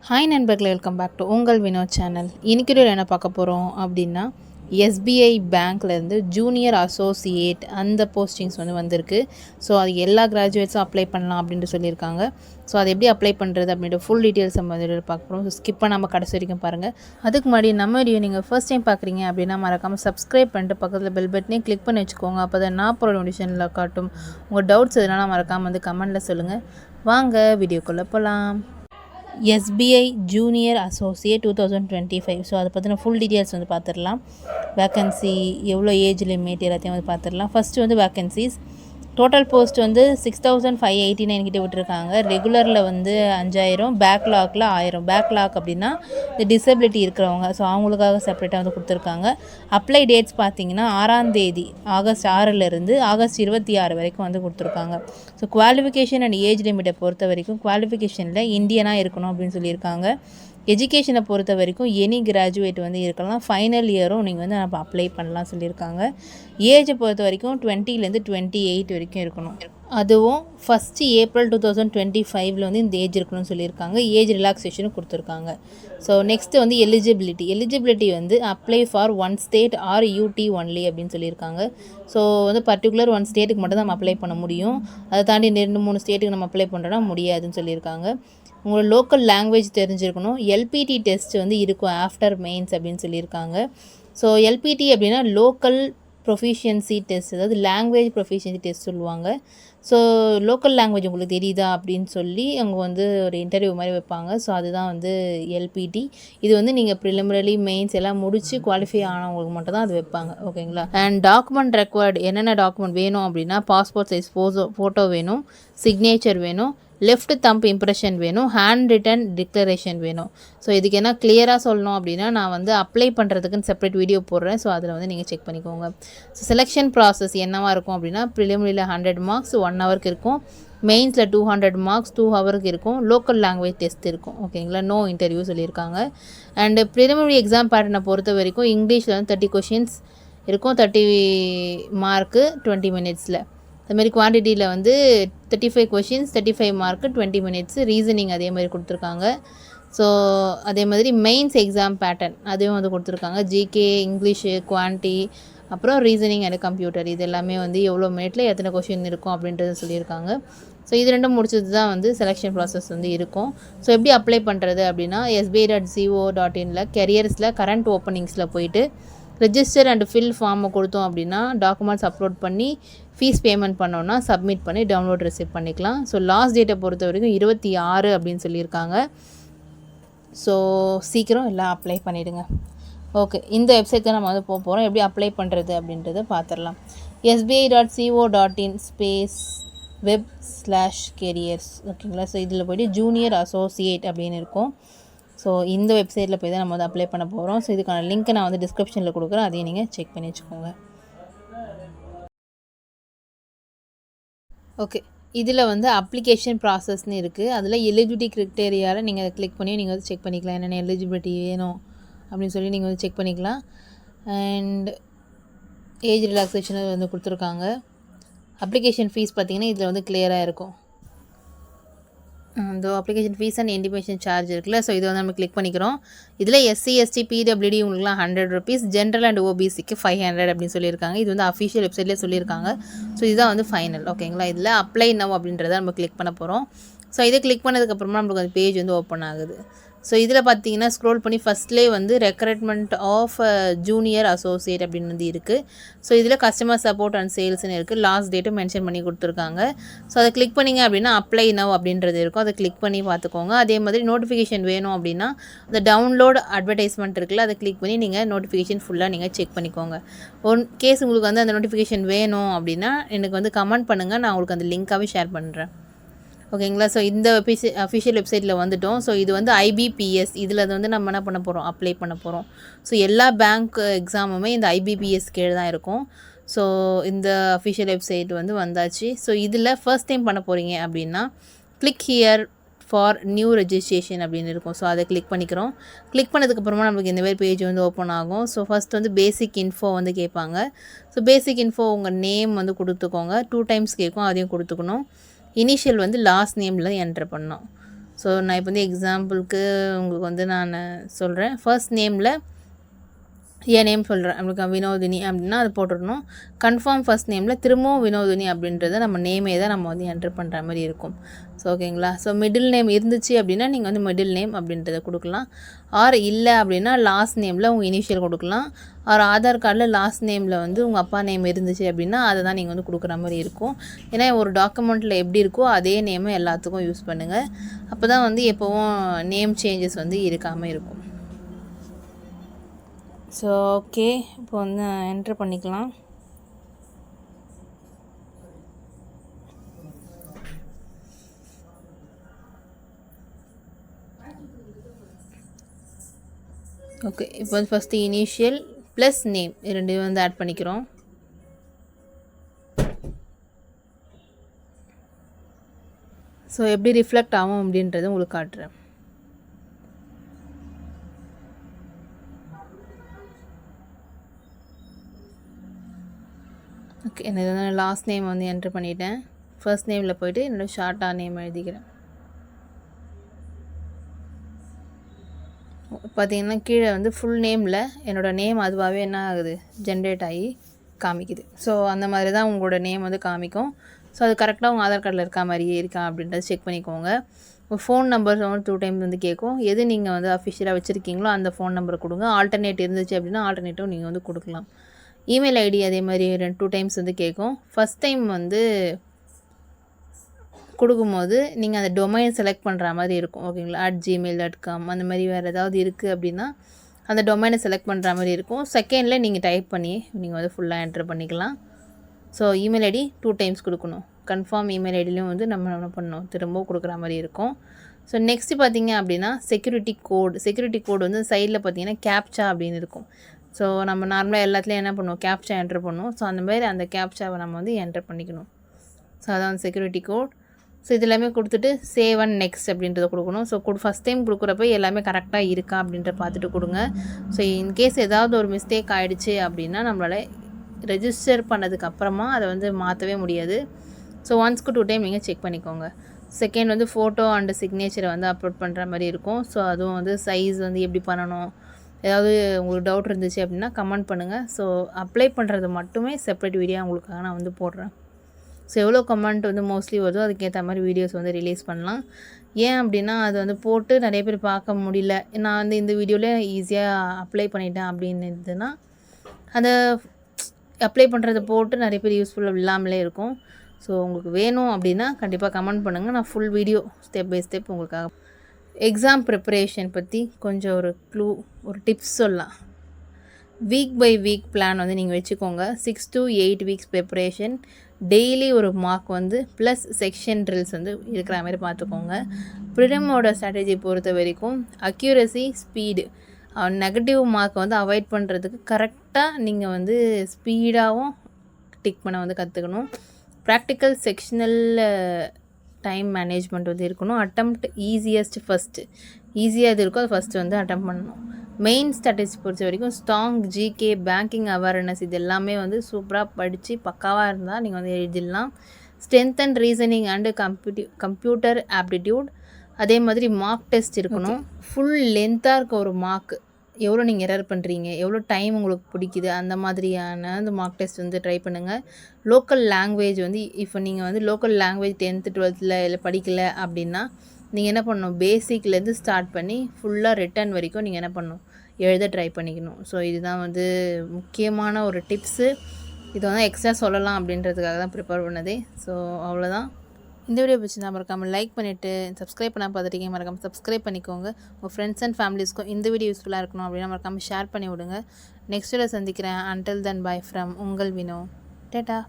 Hi நண்பர்களே, welcome back to உங்கள் Vinod channel. இன்னைக்கு வீடியோவில் என்ன பார்க்க போகிறோம் அப்படின்னா, எஸ்பிஐ பேங்க்லேருந்து ஜூனியர் அசோசியேட் அந்த போஸ்டிங்ஸ் வந்திருக்கு. ஸோ அது எல்லா கிராஜுவேட்ஸும் அப்ளை பண்ணலாம் அப்படின்ட்டு சொல்லியிருக்காங்க. ஸோ அது எப்படி அப்ளை பண்ணுறது அப்படின்ற ஃபுல் டீட்டெயில்ஸ் நம்ம வீடியோவில் பார்க்க போகிறோம். ஸோ ஸ்கிப் பண்ணாமல் கடைசி வரைக்கும் பாருங்கள். அதுக்கு முன்னாடி நம்ம வீடியோ நீங்கள் ஃபர்ஸ்ட் டைம் பார்க்குறீங்க அப்படின்னா மறக்காமல் சப்ஸ்கிரைப் பண்ணிட்டு பக்கத்தில் பெல் பட்டனையும் கிளிக் பண்ணி வச்சுக்கோங்க. அப்போ தான் நான் போகிற நோட்டிஃபிகேஷனில் காட்டும். உங்கள் டவுட்ஸ் எதுனால மறக்காமல் கமெண்ட்டில் சொல்லுங்கள். வாங்க வீடியோக்குள்ளே போகலாம். SBI junior associate 2025. ஸோ அதை பற்றின ஃபுல் டீட்டெயில்ஸ் பார்த்துடலாம். வேக்கன்சி, எவ்வளோ ஏஜ் லிமிட் எல்லாத்தையும் பார்த்துடலாம். ஃபஸ்ட்டு வேக்கன்சிஸ் டோட்டல் போஸ்ட் 6589 கிட்டே விட்டுருக்காங்க. ரெகுலரில் 5000, பேக்லாகில் 1000. பேக்லாக் அப்படின்னா இந்த டிசபிலிட்டி இருக்கிறவங்க, ஸோ அவங்களுக்காக செப்பரேட்டாக கொடுத்துருக்காங்க. அப்ளை டேட்ஸ் பார்த்திங்கன்னா 6ஆம் தேதி ஆகஸ்ட் 6லேருந்து ஆகஸ்ட் 26 வரைக்கும் கொடுத்துருக்காங்க. ஸோ குவாலிஃபிகேஷன் அண்ட் ஏஜ் லிமிட்டை பொறுத்த வரைக்கும் குவாலிஃபிகேஷனில் இந்தியனாக இருக்கணும் அப்படின்னு சொல்லியிருக்காங்க. எஜுகேஷனை பொறுத்த வரைக்கும் எனி கிராஜுவேட் இருக்கலாம். ஃபைனல் இயரும் நீங்கள் நம்ம அப்ளை பண்ணலாம் சொல்லியிருக்காங்க. ஏஜை பொறுத்த வரைக்கும் 20லேருந்து 28 வரைக்கும் இருக்கணும். அதுவும் ஃபஸ்ட்டு April 2025 இந்த ஏஜ் இருக்கணும்னு சொல்லியிருக்காங்க. ஏஜ் ரிலாக்ஸேஷனும் கொடுத்துருக்காங்க. So next eligibility apply for one state or UT only அப்படின்னு சொல்லியிருக்காங்க. ஸோ பர்டிகுலர் ஒன் ஸ்டேட்டுக்கு மட்டும் தான் நம்ம அப்ளை பண்ண முடியும். அதை தாண்டி 2-3 ஸ்டேட்டுக்கு நம்ம அப்ளை பண்ணுறோன்னா முடியாதுன்னு சொல்லியிருக்காங்க. உங்களோட லோக்கல் லாங்குவேஜ் தெரிஞ்சிருக்கணும். எல்பிடி டெஸ்ட் இருக்கும் ஆஃப்டர் மெயின்ஸ் அப்படின்னு சொல்லியிருக்காங்க. ஸோ எல்பிடி அப்படின்னா லோக்கல் ப்ரொஃபிஷியன்சி டெஸ்ட், அதாவது லாங்குவேஜ் ப்ரொஃபிஷியன்சி டெஸ்ட் சொல்லுவாங்க. ஸோ லோக்கல் லாங்குவேஜ் உங்களுக்கு தெரியுதா அப்படின்னு சொல்லி அவங்க ஒரு இன்டர்வியூ மாதிரி வைப்பாங்க. ஸோ அதுதான் எல்பிடி. இது நீங்கள் ப்ரிலிமினரி மெயின்ஸ் எல்லாம் முடித்து குவாலிஃபை ஆனவங்களுக்கு மட்டும் தான் அது வைப்பாங்க. ஓகேங்களா? அண்ட் டாக்குமெண்ட் ரெக்வயர்டு என்னென்ன டாக்குமெண்ட் வேணும் அப்படின்னா, பாஸ்போர்ட் சைஸ் ஃபோட்டோ வேணும், சிக்னேச்சர் வேணும், லெஃப்ட் தம்ப் இம்ப்ரெஷன் வேணும், ஹேண்ட் ரிட்டன் டிக்ளரேஷன் வேணும். ஸோ இதுக்கு என்ன கிளியராக சொல்லணும் அப்படின்னா, நான் அப்ளை பண்ணுறதுக்குன்னு செப்பரேட் வீடியோ போடுறேன். ஸோ அதில் நீங்கள் செக் பண்ணிக்கோங்க. ஸோ செலெக்ஷன் ப்ராசஸ் என்னவாக இருக்கும் அப்படின்னா, ப்ரிலிமினரியில் 100 மார்க்ஸ் 1 ஹவருக்கு இருக்கும், மெயின்ஸில் 200 மார்க்ஸ் 2 ஹவருக்கு இருக்கும், லோக்கல் லாங்குவேஜ் டெஸ்ட் இருக்கும். ஓகேங்களா? நோ இன்டர்வியூ சொல்லியிருக்காங்க. அண்டு ப்ரிலிமினரி எக்ஸாம் பேட்டர்னை பொறுத்த வரைக்கும் இங்கிலீஷில் 30 கொஷின்ஸ் இருக்கும், 30 மார்க்கு 20 மினிட்ஸில். அதுமாதிரி குவான்டிட்டியில் 35 கொஷின்ஸ் 35 மார்க்கு 20 மினிட்ஸ். ரீசனிங் அதே மாதிரி கொடுத்துருக்காங்க. ஸோ அதே மாதிரி மெயின்ஸ் எக்ஸாம் பேட்டர்ன் அதுவும் கொடுத்துருக்காங்க. ஜிகே, இங்கிலீஷு, குவான்டி, அப்புறம் ரீசனிங் அண்ட் கம்ப்யூட்டர், இது எல்லாமே எவ்வளோ மினிட்டில் எத்தனை கொஷின் இருக்கும் அப்படின்றத சொல்லியிருக்காங்க. ஸோ இது ரெண்டும் முடிச்சது தான் செலெக்ஷன் ப்ராசஸ் இருக்கும். ஸோ எப்படி அப்ளை பண்ணுறது அப்படின்னா, sbi.co.in கெரியர்ஸில் கரண்ட் ஓப்பனிங்ஸில் போயிட்டு ரெஜிஸ்டர் அண்ட் ஃபில் ஃபார்மை கொடுத்தோம் அப்படின்னா டாக்குமெண்ட்ஸ் அப்லோட் பண்ணி ஃபீஸ் பேமெண்ட் பண்ணோன்னா சப்மிட் பண்ணி டவுன்லோட் ரிசீவ் பண்ணிக்கலாம். ஸோ லாஸ்ட் டேட்டை பொறுத்த வரைக்கும் 26 அப்படின்னு சொல்லியிருக்காங்க. ஸோ சீக்கிரம் எல்லாம் அப்ளை பண்ணிவிடுங்க. ஓகே, இந்த வெப்சைட் தான் நம்ம போக போகிறோம். எப்படி அப்ளை பண்ணுறது அப்படின்றத பார்த்துடலாம். sbi.co.in /web/careers. ஓகேங்களா? ஸோ இதில் போய்ட்டு ஜூனியர் அசோசியேட் அப்படின்னு இருக்கும். ஸோ இந்த வெப்சைட்டில் போய் தான் நம்ம அப்ளை பண்ண போகிறோம். ஸோ இதுக்கான லிங்க்கை நான் டிஸ்கிரிப்ஷனில் கொடுக்குறேன், அதையும் நீங்கள் செக் பண்ணி வச்சுக்கோங்க. ஓகே, இதில் அப்ளிகேஷன் ப்ராசஸ்ன்னு இருக்குது. அதில் எலிஜிபிலிட்டி க்ரைட்டேரியாவில் நீங்கள் அதை கிளிக் பண்ணி நீங்கள் செக் பண்ணிக்கலாம். என்னென்ன எலிஜிபிலிட்டி வேணும் அப்படின்னு சொல்லி நீங்கள் செக் பண்ணிக்கலாம். அண்ட் ஏஜ் ரிலாக்ஸேஷன் கொடுத்துருக்காங்க. அப்ளிகேஷன் ஃபீஸ் பார்த்திங்கன்னா இதில் கிளியராக இருக்கும். இந்த application fees and intimation charge இருக்குல்ல, ஸோ இதை நம்ம கிளிக் பண்ணிக்கிறோம். இதில் எஸ்சி, எஸ்டி, பிடபிள்யூடி உங்களுக்குலாம் 100 rupees, ஜென்ரல் அண்ட் ஓபிசிக்கு 500 அப்படின்னு சொல்லியிருக்காங்க. இது அஃபிஷியல் வெப்சைட்லேயே சொல்லியிருக்காங்க. ஸோ இதுதான் ஃபைனல். ஓகேங்களா? இதில் அப்ளை நவ் அப்படின்றத நம்ம கிளிக் பண்ண போகிறோம். ஸோ இதை கிளிக் பண்ணதுக்கப்புறமா நம்மளுக்கு அந்த பேஜ் ஓப்பன் ஆகுது. ஸோ இதில் பார்த்தீங்கன்னா ஸ்க்ரோல் பண்ணி ஃபஸ்ட்லேயே ரெக்ரூட்மெண்ட் ஆஃப் ஜூனியர் அசோசியேட் அப்படின்னு இருக்குது. ஸோ இதில் கஸ்டமர் சப்போர்ட் அண்ட் சேல்ஸ்னு இருக்குது. லாஸ்ட் டேட்டும் மென்ஷன் பண்ணி கொடுத்துருக்காங்க. ஸோ அதை கிளிக் பண்ணிங்க அப்படின்னா அப்ளை நவ் அப்படின்றது இருக்கும். அதை கிளிக் பண்ணி பார்த்துக்கோங்க. அதே மாதிரி நோட்டிஃபிகேஷன் வேணும் அப்படின்னா அந்த டவுன்லோட் அட்வர்டைஸ்மெண்ட் இருக்குல்ல, அதை கிளிக் பண்ணி நீங்கள் நோட்டிஃபிகேஷன் ஃபுல்லாக நீங்கள் செக் பண்ணிக்கோங்க. ஒன் கேஸ் உங்களுக்கு அந்த நோட்டிஃபிகேஷன் வேணும் அப்படின்னா எனக்கு கமெண்ட் பண்ணுங்கள், நான் உங்களுக்கு அந்த லிங்க்காகவே ஷேர் பண்ணுறேன். ஓகேங்களா? ஸோ இந்த அஃபிஷியல் வெப்சைட்டில் வந்துட்டோம். ஸோ இது ஐபிபிஎஸ், இதில் நம்ம என்ன பண்ண போகிறோம், அப்ளை பண்ண போகிறோம். ஸோ எல்லா பேங்க் எக்ஸாமுமே இந்த ஐபிபிஎஸ் கீழே தான் இருக்கும். ஸோ இந்த அஃபிஷியல் வெப்சைட் வந்தாச்சு. ஸோ இதில் ஃபர்ஸ்ட் டைம் பண்ண போகிறீங்க அப்படின்னா click here for new registration அப்படின்னு இருக்கும். ஸோ அதை கிளிக் பண்ணிக்கிறோம். கிளிக் பண்ணதுக்கப்புறமா நம்மளுக்கு இந்த மாதிரி பேஜ் ஓப்பன் ஆகும். ஸோ ஃபஸ்ட் பேசிக் இன்ஃபோ கேட்பாங்க. ஸோ பேசிக் இன்ஃபோ உங்கள் நேம் கொடுத்துக்கோங்க. 2 times கேட்கும், அதையும் கொடுத்துக்கணும். இனிஷியல் லாஸ்ட் நேமில் என்ட்ரு பண்ணோம். ஸோ நான் இப்போ வந்து எக்ஸாம்பிளுக்கு உங்களுக்கு வந்து நான் சொல்கிறேன். ஃபர்ஸ்ட் நேமில் என் நேம் சொல்கிறேன், நம்மளுக்கு வினோதினி அப்படின்னா அது போட்டுடணும். கன்ஃபார்ம் ஃபர்ஸ்ட் நேமில் திரும்பவும் வினோதினி அப்படின்றத நம்ம நேமே தான் நம்ம வந்து என்ட்ரு பண்ணுற மாதிரி இருக்கும். ஸோ ஓகேங்களா. ஸோ மிடில் நேம் இருந்துச்சு அப்படின்னா நீங்கள் வந்து மிடில் நேம் அப்படின்றத கொடுக்கலாம். ஆர் இல்லை அப்படின்னா லாஸ்ட் நேமில் உங்கள் இனிஷியல் கொடுக்கலாம். ஆர் ஆதார் கார்டில் லாஸ்ட் நேமில் வந்து உங்கள் அப்பா நேம் இருந்துச்சு அப்படின்னா அதை தான் நீங்கள் வந்து கொடுக்குற மாதிரி இருக்கும். ஏன்னா ஒரு டாக்குமெண்ட்டில் எப்படி இருக்கோ அதே நேமை எல்லாத்துக்கும் யூஸ் பண்ணுங்கள். அப்போ தான் வந்து எப்போவும் நேம் சேஞ்சஸ் வந்து இருக்காமல் இருக்கும். ஸோ ஓகே, இப்போ வந்து என்ட்ரு பண்ணிக்கலாம். ஓகே, இப்போ வந்து ஃபஸ்ட்டு இனிஷியல் ப்ளஸ் நேம் ரெண்டையும் வந்து ஆட் பண்ணிக்கிறோம். ஸோ எப்படி ரிஃப்ளெக்ட் ஆகும் அப்படின்றத உங்களுக்கு காட்டுறேன். ஓகே, எனக்கு வந்து லாஸ்ட் நேம் வந்து என்ட்ரு பண்ணிட்டேன். ஃபர்ஸ்ட் நேமில் போய்ட்டு என்னோடய ஷார்ட்டாக நேம் எழுதிக்கிறேன். பார்த்திங்கன்னா கீழே வந்து ஃபுல் நேமில் என்னோடய நேம் அதுவாகவே என்ன ஆகுது, ஜென்ரேட் ஆகி காமிக்குது. ஸோ அந்த மாதிரி தான் உங்களோட நேம் வந்து காமிக்கும். ஸோ அது கரெக்டாக உங்கள் ஆதார் கார்டில் இருக்கா மாதிரியே இருக்கா அப்படின்றத செக் பண்ணிக்கோங்க. உங்கள் ஃபோன் நம்பர் வந்து 2 டைம்ஸ் வந்து கேட்கும். எது நீங்கள் வந்து அஃபிஷியலாக வச்சுருக்கீங்களோ அந்த ஃபோன் நம்பரை கொடுங்க. ஆல்டர்னேட் இருந்துச்சு அப்படின்னா ஆல்டர்னேட்டிவ் நீங்கள் வந்து கொடுக்கலாம். இமெயில் ஐடி அதே மாதிரி 2 டைம்ஸ் வந்து கேட்கும். ஃபஸ்ட் டைம் வந்து கொடுக்கும்போது நீங்கள் அந்த டொமைன் செலக்ட் பண்ணுற மாதிரி இருக்கும். ஓகேங்களா. @gmail.com அந்த மாதிரி வேறு ஏதாவது இருக்குது அப்படின்னா அந்த டொமைனை செலக்ட் பண்ணுற மாதிரி இருக்கும். செகண்டில் நீங்கள் டைப் பண்ணி நீங்கள் வந்து ஃபுல்லாக என்ட்ரு பண்ணிக்கலாம். ஸோ இமெயில் ஐடி 2 டைம்ஸ் கொடுக்கணும். கன்ஃபார்ம் இமெயில் ஐடிலையும் வந்து நம்ம என்ன பண்ணணும், திரும்பவும் கொடுக்குற மாதிரி இருக்கும். ஸோ நெக்ஸ்ட்டு பார்த்திங்க அப்படின்னா செக்யூரிட்டி கோட் வந்து சைடில் பார்த்திங்கன்னா கேப்சா அப்படின்னு இருக்கும். ஸோ நம்ம நார்மலாக எல்லாத்துலேயும் என்ன பண்ணுவோம், கேப்சா என்ட்ரு பண்ணுவோம். ஸோ அந்த மாதிரி அந்த கேப்சாவை நம்ம வந்து என்ட்ரு பண்ணிக்கணும். ஸோ அதான் செக்யூரிட்டி கோட். ஸோ இது எல்லாமே கொடுத்துட்டு சேவ் அண்ட் நெக்ஸ்ட் அப்படின்றத கொடுக்கணும். ஸோ ஃபஸ்ட் டைம் கொடுக்குறப்ப எல்லாமே கரெக்டாக இருக்கா அப்படின்ற பார்த்துட்டு கொடுங்க. ஸோ இன்கேஸ் ஏதாவது ஒரு மிஸ்டேக் ஆகிடுச்சு அப்படின்னா நம்மளால் ரெஜிஸ்டர் பண்ணதுக்கு அப்புறமா அதை வந்து மாற்றவே முடியாது. ஸோ ஒன்ஸ்க்கு 2 டைம் நீங்கள் செக் பண்ணிக்கோங்க. செகண்ட் வந்து ஃபோட்டோ அண்டு சிக்னேச்சரை வந்து அப்லோட் பண்ணுற மாதிரி இருக்கும். ஸோ அதுவும் வந்து சைஸ் வந்து எப்படி பண்ணணும், ஏதாவது உங்களுக்கு டவுட் இருந்துச்சு அப்படின்னா கமெண்ட் பண்ணுங்கள். ஸோ அப்ளை பண்ணுறது மட்டுமே செப்பரேட் வீடியோ உங்களுக்காக நான் வந்து போடுறேன். ஸோ எவ்வளோ கமெண்ட் வந்து மோஸ்ட்லி வருதோ அதுக்கேற்ற மாதிரி வீடியோஸ் வந்து ரிலீஸ் பண்ணலாம். ஏன் அப்படின்னா அது வந்து போட்டு நிறைய பேர் பார்க்க முடியல, நான் வந்து இந்த வீடியோவில் ஈஸியாக அப்ளை பண்ணிட்டேன் அப்படின்னுதுன்னா அந்த அப்ளை பண்ணுறதை போட்டு நிறைய பேர் யூஸ்ஃபுல்லாக இல்லாமலே இருக்கும். ஸோ உங்களுக்கு வேணும் அப்படின்னா கண்டிப்பாக கமெண்ட் பண்ணுங்கள். நான் full video step by step உங்களுக்காக எக்ஸாம் ப்ரிப்பரேஷன் பற்றி கொஞ்சம் ஒரு டிப்ஸ் சொல்லலாம். வீக் பை வீக் பிளான் வந்து நீங்கள் வச்சுக்கோங்க. 6 to 8 வீக்ஸ் ப்ரிப்பரேஷன், டெய்லி ஒரு மார்க் வந்து ப்ளஸ் செக்ஷன் ட்ரில்ஸ் வந்து இருக்கிற மாதிரி பார்த்துக்கோங்க. ப்ரிலிமோட ஸ்ட்ராட்டஜி பொறுத்த வரைக்கும் அக்யூரசி, ஸ்பீடு, நெகட்டிவ் மார்க்கை வந்து அவாய்ட் பண்ணுறதுக்கு கரெக்டாக நீங்கள் வந்து ஸ்பீடாகவும் டிக் பண்ண வந்து கற்றுக்கணும். ப்ராக்டிக்கல் செக்ஷனல் டைம் மேனேஜ்மெண்ட் வந்து இருக்கணும். அட்டெம்ப்ட் ஈஸியாக இது இருக்கோ அது ஃபஸ்ட்டு வந்து அட்டெம்ப்ட் பண்ணணும். மெயின் ஸ்ட்ராட்டஜி பொறுத்த வரைக்கும் ஸ்ட்ராங் ஜிகே, பேங்கிங் அவேர்னஸ் இது எல்லாமே வந்து சூப்பராக படித்து பக்காவாக இருந்தால் நீங்கள் வந்து எழுதிடலாம். Strength and reasoning and computer aptitude, அதே மாதிரி மார்க் டெஸ்ட் இருக்கணும். ஃபுல் லென்த்தாக இருக்க ஒரு மார்க், எவ்வளோ நீங்கள் எரர் பண்ணுறீங்க, எவ்வளோ டைம் உங்களுக்கு பிடிக்குது, அந்த மாதிரியான அந்த மார்க் டெஸ்ட் வந்து ட்ரை பண்ணுங்கள். லோக்கல் லாங்குவேஜ் வந்து இப்போ நீங்கள் வந்து லோக்கல் லாங்குவேஜ் 10th 12th இல்லை படிக்கலை அப்படின்னா நீங்கள் என்ன பண்ணணும், பேசிக்லேருந்து ஸ்டார்ட் பண்ணி ஃபுல்லாக ரிட்டன் வரைக்கும் நீங்கள் என்ன பண்ணணும், எழுத ட்ரை பண்ணிக்கணும். ஸோ இதுதான் வந்து முக்கியமான ஒரு டிப்ஸு. இதை வந்து எக்ஸ்ட்ரா சொல்லலாம் அப்படின்றதுக்காக தான் ப்ரிப்பேர் பண்ணதே. ஸோ அவ்வளோதான். இந்த வீடியோ பிடிச்சிருந்தா மறக்காமல் லைக் பண்ணிவிட்டு, சப்ஸ்கிரைப் பண்ணால் பார்த்துட்டீங்க மறக்காமல் சப்ஸ்கிரைப் பண்ணிக்கோங்க. உங்கள் ஃப்ரெண்ட்ஸ் அண்ட் ஃபேமிலிஸ்க்கும் இந்த வீடியோ யூஸ்ஃபுல்லாக இருக்கணும் அப்படின்னா மறக்காமல் ஷேர் பண்ணி விடுங்க. நெக்ஸ்ட் வீடியோ சந்திக்கிறேன். அன்டில் தென் பை ஃப்ரம் உங்கள் வினோ. டேட்டா.